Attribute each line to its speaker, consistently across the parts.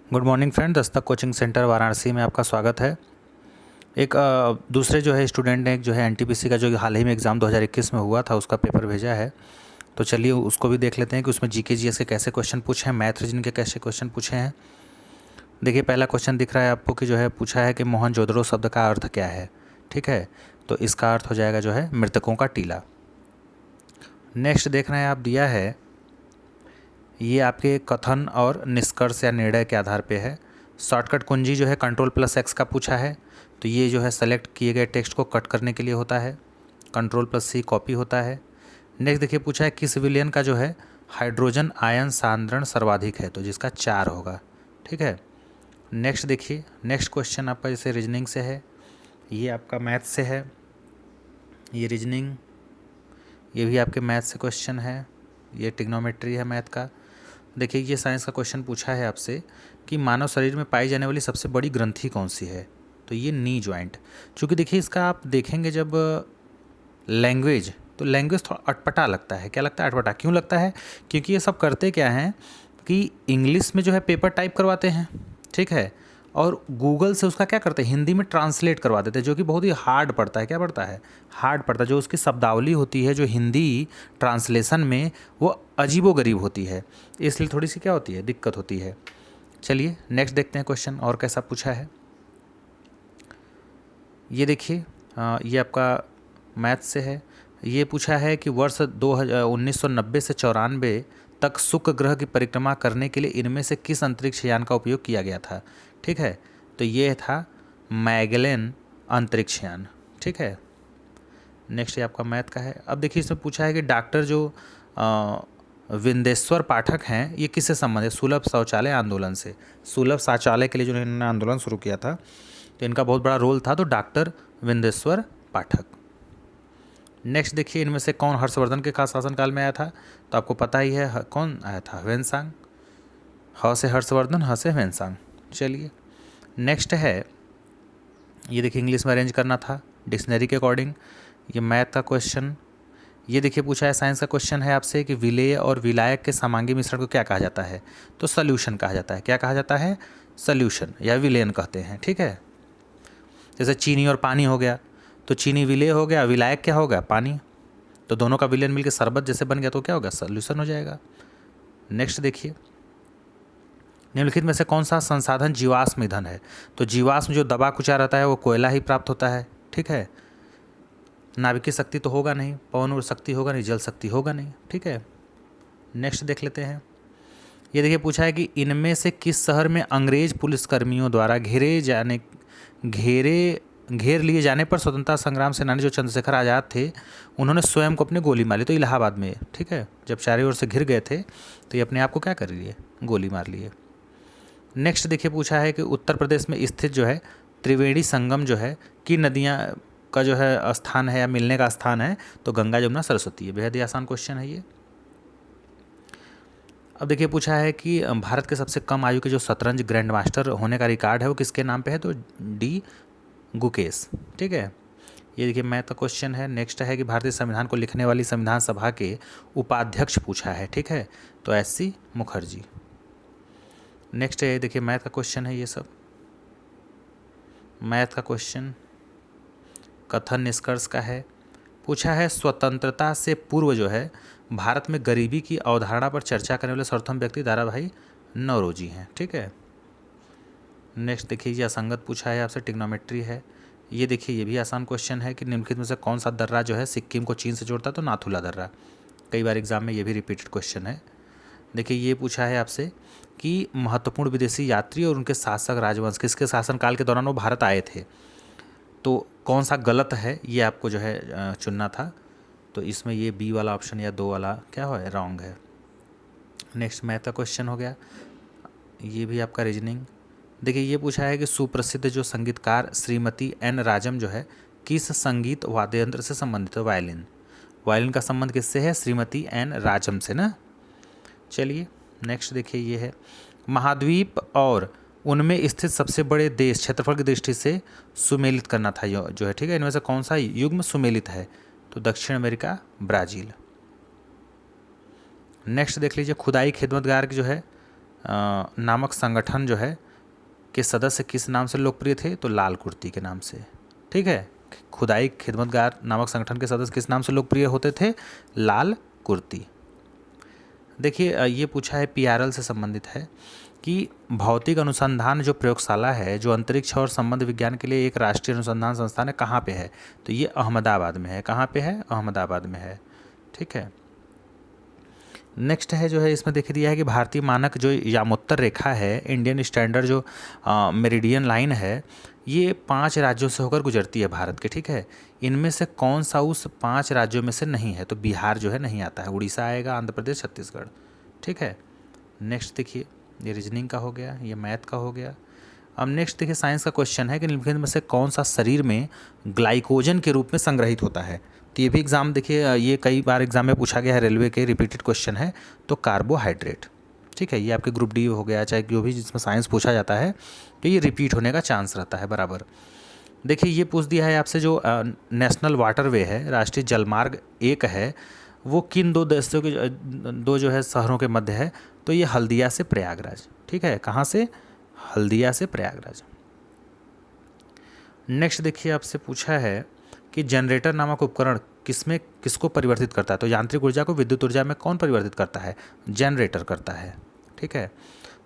Speaker 1: Good morning friend, Dastak coaching centre Varanasi में आपका स्वागत है। एक दूसरे जो है स्टूडेंट ने एक जो है एनटीपीसी का जो हाल ही में एग्ज़ाम 2021 में हुआ था उसका पेपर भेजा है। तो चलिए उसको भी देख लेते हैं कि उसमें जीके जीएस के कैसे क्वेश्चन पूछे हैं, मैथ रीजनिंग के कैसे क्वेश्चन पूछे हैं। देखिए पहला क्वेश्चन दिख रहा है आपको कि जो है पूछा है कि मोहनजोदड़ो शब्द का अर्थ क्या है। ठीक है, तो इसका अर्थ हो जाएगा जो है मृतकों का टीला। नेक्स्ट देख रहे हैं आप, दिया है ये आपके कथन और निष्कर्ष या निर्णय के आधार पे है। शॉर्टकट कुंजी जो है Ctrl+X का पूछा है, तो ये जो है सेलेक्ट किए गए टेक्स्ट को कट करने के लिए होता है। Ctrl+C कॉपी होता है। नेक्स्ट देखिए पूछा है किस विलयन का जो है हाइड्रोजन आयन सांद्रण सर्वाधिक है, तो जिसका 4 होगा। ठीक है, नेक्स्ट देखिए, नेक्स्ट क्वेश्चन आपका जैसे रीजनिंग से है, ये आपका मैथ से है, ये रीजनिंग, ये भी आपके मैथ से क्वेश्चन है, ये ट्रिग्नोमेट्री है मैथ का। देखिए ये साइंस का क्वेश्चन पूछा है आपसे कि मानव शरीर में पाई जाने वाली सबसे बड़ी ग्रंथि कौन सी है, तो ये नी जॉइंट। चूँकि देखिए इसका आप देखेंगे जब लैंग्वेज, तो लैंग्वेज थोड़ा अटपटा लगता है। क्या लगता है अटपटा, क्यों लगता है? क्योंकि ये सब करते क्या हैं कि इंग्लिश में जो है पेपर टाइप करवाते हैं, ठीक है, और गूगल से उसका क्या करते हैं, हिंदी में ट्रांसलेट करवा देते हैं, जो कि बहुत ही हार्ड पड़ता है। क्या पड़ता है? हार्ड पड़ता है। जो उसकी शब्दावली होती है जो हिंदी ट्रांसलेशन में, वो अजीबोगरीब होती है, इसलिए थोड़ी सी क्या होती है, दिक्कत होती है। चलिए नेक्स्ट देखते हैं क्वेश्चन और कैसा पूछा है। ये देखिए ये आपका मैथ से है। ये पूछा है कि वर्ष 1990 से 94 तक शुक्र ग्रह की परिक्रमा करने के लिए इनमें से किस अंतरिक्ष यान का उपयोग किया गया था। ठीक है, तो ये था मैगेलन अंतरिक्ष यान। ठीक है, नेक्स्ट ये आपका मैथ का है। अब देखिए इसमें पूछा है कि डॉक्टर जो विंदेश्वर पाठक हैं, ये किससे संबंधित? सुलभ शौचालय आंदोलन से। सुलभ शौचालय के लिए जो इन्होंने आंदोलन शुरू किया था, तो इनका बहुत बड़ा रोल था, तो डॉक्टर विंदेश्वर पाठक। नेक्स्ट देखिए इनमें से कौन हर्षवर्धन के खास शासनकाल में आया था, तो आपको पता ही है कौन आया था, ह्वेनसांग। ह से हर्षवर्धन, ह से ह्वेनसांग। चलिए नेक्स्ट है, ये देखिए इंग्लिश में अरेंज करना था डिक्शनरी के अकॉर्डिंग। ये मैथ का क्वेश्चन। ये देखिए पूछा है साइंस का क्वेश्चन है आपसे कि विलेय और विलायक के समांगी मिश्रण को क्या कहा जाता है, तो सॉल्यूशन कहा जाता है। क्या कहा जाता है? सॉल्यूशन या विलयन कहते हैं। ठीक है, जैसे चीनी और पानी हो गया, तो चीनी विलेय हो गया, विलायक क्या हो गया, पानी, तो दोनों का विलयन मिलकर शरबत जैसे बन गया, तो क्या होगा, सॉल्यूशन हो जाएगा। नेक्स्ट देखिए, निम्नलिखित में से कौन सा संसाधन जीवाश्म ईंधन है, तो जीवाश्म जो दबा कुचा रहता है वो कोयला ही प्राप्त होता है। ठीक है, नाभिकीय शक्ति तो होगा नहीं, पवन शक्ति होगा नहीं, जल शक्ति होगा नहीं। ठीक है, नेक्स्ट देख लेते हैं। ये देखिए पूछा है कि इनमें से किस शहर में अंग्रेज पुलिसकर्मियों द्वारा घेर लिए जाने पर स्वतंत्रता संग्राम सेनानी जो चंद्रशेखर आज़ाद थे, उन्होंने स्वयं को अपने गोली मारी, तो इलाहाबाद में। ठीक है, जब चारों ओर से घिर गए थे तो ये अपने आप को क्या कर लिए, गोली मार लिए। नेक्स्ट देखिए पूछा है कि उत्तर प्रदेश में स्थित जो है त्रिवेणी संगम जो है कि नदियाँ का जो है स्थान है या मिलने का स्थान है, तो गंगा जमुना सरस्वती है। बेहद ही आसान क्वेश्चन है ये। अब देखिए पूछा है कि भारत के सबसे कम आयु के जो शतरंज ग्रैंड मास्टर होने का रिकॉर्ड है वो किसके नाम पे है, तो डी गुकेश। ठीक है, ये देखिए मैथ का क्वेश्चन है। नेक्स्ट है कि भारतीय संविधान को लिखने वाली संविधान सभा के उपाध्यक्ष पूछा है। ठीक है, तो एस.सी. मुखर्जी। नेक्स्ट है देखिए मैथ का क्वेश्चन है, ये सब मैथ का क्वेश्चन कथन निष्कर्ष का है। पूछा है स्वतंत्रता से पूर्व जो है भारत में गरीबी की अवधारणा पर चर्चा करने वाले सर्वप्रथम व्यक्ति दाराभाई नौरोजी हैं। ठीक है, नेक्स्ट देखिए ये असंगत पूछा है आपसे, ट्रिग्नोमेट्री है। ये देखिए ये भी आसान क्वेश्चन है कि निम्नलिखित में से कौन सा दर्रा जो है सिक्किम को चीन से जोड़ता है, तो नाथुला दर्रा। कई बार एग्जाम में ये भी रिपीटेड क्वेश्चन है। देखिए ये पूछा है आपसे कि महत्वपूर्ण विदेशी यात्री और उनके शासक राजवंश किसके शासनकाल के दौरान वो भारत आए थे, तो कौन सा गलत है ये आपको जो है चुनना था। तो इसमें ये बी वाला ऑप्शन या 2 वाला क्या है, रॉन्ग है। नेक्स्ट मैथ का क्वेश्चन हो गया, ये भी आपका रीजनिंग। देखिए ये पूछा है कि सुप्रसिद्ध जो संगीतकार श्रीमती एन राजम जो है किस संगीत वाद्य यंत्र से संबंधित है, वायलिन। वायलिन का संबंध किससे है, श्रीमती एन राजम से ना। चलिए नेक्स्ट देखिए ये है, महाद्वीप और उनमें स्थित सबसे बड़े देश क्षेत्रफल की दृष्टि से सुमेलित करना था जो है। ठीक है, इनमें से कौन सा युग्म सुमेलित है, तो दक्षिण अमेरिका, ब्राज़ील। नेक्स्ट देख लीजिए, खुदाई खिदमतगार की जो है नामक संगठन जो है के सदस्य किस नाम से लोकप्रिय थे? तो लाल कुर्ती के नाम से। ठीक है, खुदाई खिदमतगार नामक संगठन के सदस्य किस नाम से लोकप्रिय होते थे? लाल कुर्ती। देखिए ये पूछा है पीआरएल से संबंधित है कि भौतिक अनुसंधान जो प्रयोगशाला है जो अंतरिक्ष और संबंध विज्ञान के लिए एक राष्ट्रीय अनुसंधान संस्थान है, कहाँ पे है? तो ये अहमदाबाद में है। कहाँ पे है? अहमदाबाद में है। ठीक है, नेक्स्ट है जो है इसमें देख दिया है कि भारतीय मानक जो यामोत्तर रेखा है, इंडियन स्टैंडर्ड जो मेरिडियन लाइन है, ये 5 राज्यों से होकर गुजरती है भारत के। ठीक है, इनमें से कौन सा उस 5 राज्यों में से नहीं है? तो बिहार जो है नहीं आता है, उड़ीसा आएगा, आंध्र प्रदेश, छत्तीसगढ़। ठीक है, नेक्स्ट देखिए, ये रीजनिंग का हो गया, ये मैथ का हो गया। अब नेक्स्ट देखिए साइंस का क्वेश्चन है कि निम्नलिखित में से कौन सा शरीर में ग्लाइकोजन के रूप में संग्रहित होता है? तो ये भी एग्जाम देखिए, ये कई बार एग्जाम में पूछा गया है, रेलवे के रिपीटेड क्वेश्चन है। तो कार्बोहाइड्रेट। ठीक है, ये आपके ग्रुप डी हो गया, चाहे जो भी जिसमें साइंस पूछा जाता है तो ये रिपीट होने का चांस रहता है बराबर। देखिए ये पूछ दिया है आपसे जो नेशनल वाटरवे है, राष्ट्रीय जलमार्ग 1 है, वो किन दो देशों के दो जो है शहरों के मध्य है? तो ये हल्दिया से प्रयागराज। ठीक है, कहाँ से? हल्दिया से प्रयागराज। नेक्स्ट देखिए आपसे पूछा है कि जनरेटर नामक उपकरण किसको परिवर्तित करता है? तो यांत्रिक ऊर्जा को विद्युत ऊर्जा में कौन परिवर्तित करता है? जनरेटर करता है। ठीक है,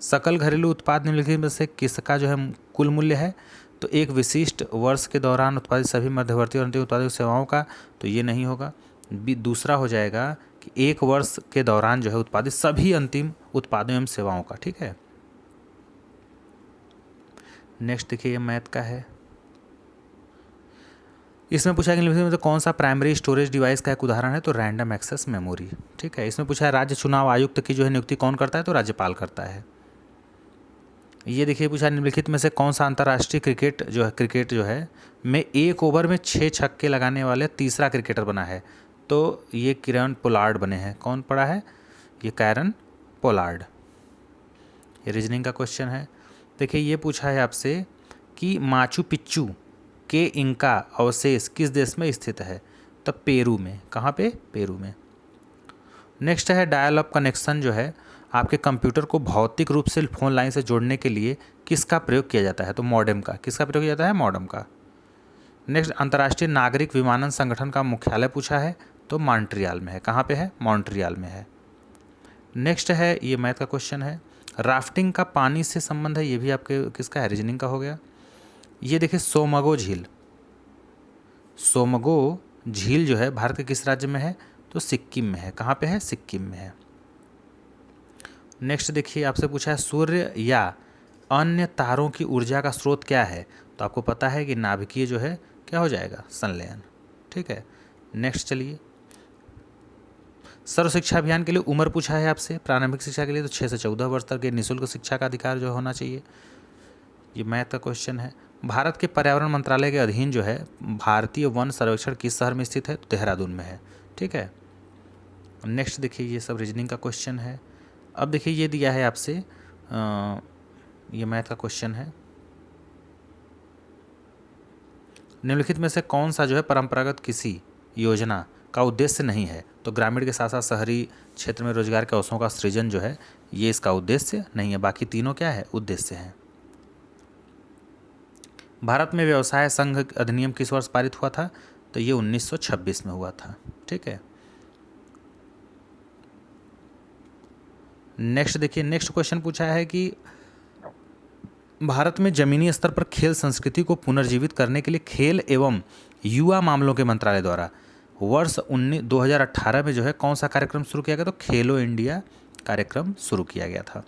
Speaker 1: सकल घरेलू उत्पाद निम्नलिखित में से किसका जो है कुल मूल्य है? तो एक विशिष्ट वर्ष के दौरान उत्पादित सभी मध्यवर्ती और अंतिम उत्पादित सेवाओं का, तो ये नहीं होगा। दूसरा हो जाएगा कि एक वर्ष के दौरान जो है उत्पादित सभी अंतिम उत्पादों एवं सेवाओं का। ठीक है, नेक्स्ट देखिए ये मैथ का है। इसमें पूछा है कि तो कौन सा प्राइमरी स्टोरेज डिवाइस का एक उदाहरण है? तो रैंडम एक्सेस मेमोरी। ठीक है, इसमें पूछा है राज्य चुनाव आयुक्त की जो है नियुक्ति कौन करता है? तो राज्यपाल करता है। ये देखिए पूछा निम्नलिखित में से कौन सा अंतर्राष्ट्रीय क्रिकेट जो है में 1 ओवर में 6 छक्के लगाने वाले तीसरा क्रिकेटर बना है? तो ये किरण पोलार्ड बने हैं। कौन पड़ा है? ये कैरन पोलार्ड। ये रीजनिंग का क्वेश्चन है। देखिए ये पूछा है आपसे कि माचू पिच्चू के इंका अवशेष किस देश में स्थित है? तो पेरू में। कहाँ पे? पेरू में। नेक्स्ट है डायल अप कनेक्शन जो है आपके कंप्यूटर को भौतिक रूप से फोन लाइन से जोड़ने के लिए किसका प्रयोग किया जाता है? तो मॉडेम का। किसका प्रयोग किया जाता है? मॉडेम का। नेक्स्ट अंतर्राष्ट्रीय नागरिक विमानन संगठन का मुख्यालय पूछा है, तो मॉन्ट्रियल में है। कहाँ पे है? मॉन्ट्रियल में है। नेक्स्ट है ये मैथ का क्वेश्चन है, राफ्टिंग का पानी से संबंध है, ये भी आपके किसका है? रीजनिंग का हो गया। ये देखिए सोमगो झील। सोमगो झील जो है भारत के किस राज्य में है? तो सिक्किम में है। कहाँ पे है? सिक्किम में है। नेक्स्ट देखिए आपसे पूछा है सूर्य या अन्य तारों की ऊर्जा का स्रोत क्या है? तो आपको पता है कि नाभिकीय जो है क्या हो जाएगा? संलयन। ठीक है, नेक्स्ट चलिए सर्व शिक्षा अभियान के लिए उम्र पूछा है आपसे प्रारंभिक शिक्षा के लिए, तो 6 से 14 वर्ष तक के निःशुल्क शिक्षा का अधिकार जो होना चाहिए। ये मैथ का क्वेश्चन है। भारत के पर्यावरण मंत्रालय के अधीन जो है भारतीय वन सर्वेक्षण किस शहर में स्थित है? तो देहरादून में है। ठीक है, नेक्स्ट देखिए ये सब रीजनिंग का क्वेश्चन है। अब देखिए ये दिया है आपसे ये मैथ का क्वेश्चन है, निम्नलिखित में से कौन सा जो है परंपरागत किसी योजना का उद्देश्य नहीं है? तो ग्रामीण के साथ साथ शहरी क्षेत्र में रोजगार के अवसरों का सृजन जो है ये इसका उद्देश्य नहीं है, बाकी तीनों क्या है? उद्देश्य हैं। भारत में व्यवसाय संघ अधिनियम किस वर्ष पारित हुआ था? तो ये 1926 में हुआ था। ठीक है, नेक्स्ट देखिए नेक्स्ट क्वेश्चन पूछा है कि भारत में जमीनी स्तर पर खेल संस्कृति को पुनर्जीवित करने के लिए खेल एवं युवा मामलों के मंत्रालय द्वारा वर्ष 2018 में जो है कौन सा कार्यक्रम शुरू किया गया? तो खेलो इंडिया कार्यक्रम शुरू किया गया था।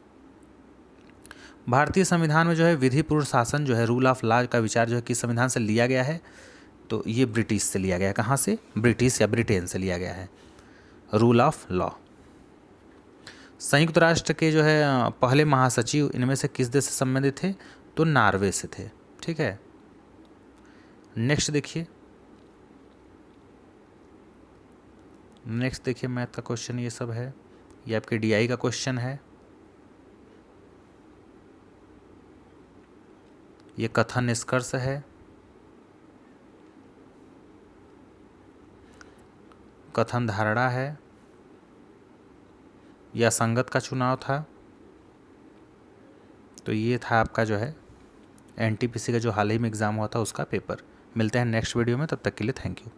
Speaker 1: भारतीय संविधान में जो है विधि पूर्ण शासन जो है रूल ऑफ लॉ का विचार जो है किस संविधान से लिया गया है? तो ये ब्रिटिश से लिया गया है। कहाँ से? ब्रिटिश या ब्रिटेन से लिया गया है रूल ऑफ लॉ। संयुक्त राष्ट्र के जो है पहले महासचिव इनमें से किस देश से संबंधित थे? तो नॉर्वे से थे। ठीक है, नेक्स्ट देखिए मैथ का क्वेश्चन ये सब है, ये आपके डीआई का क्वेश्चन है। ये कथन निष्कर्ष है, कथन धारणा है, या संगत का चुनाव था। तो ये था आपका जो है एनटीपीसी का जो हाल ही में एग्ज़ाम हुआ था उसका पेपर। मिलते हैं नेक्स्ट वीडियो में, तब तक के लिए थैंक यू।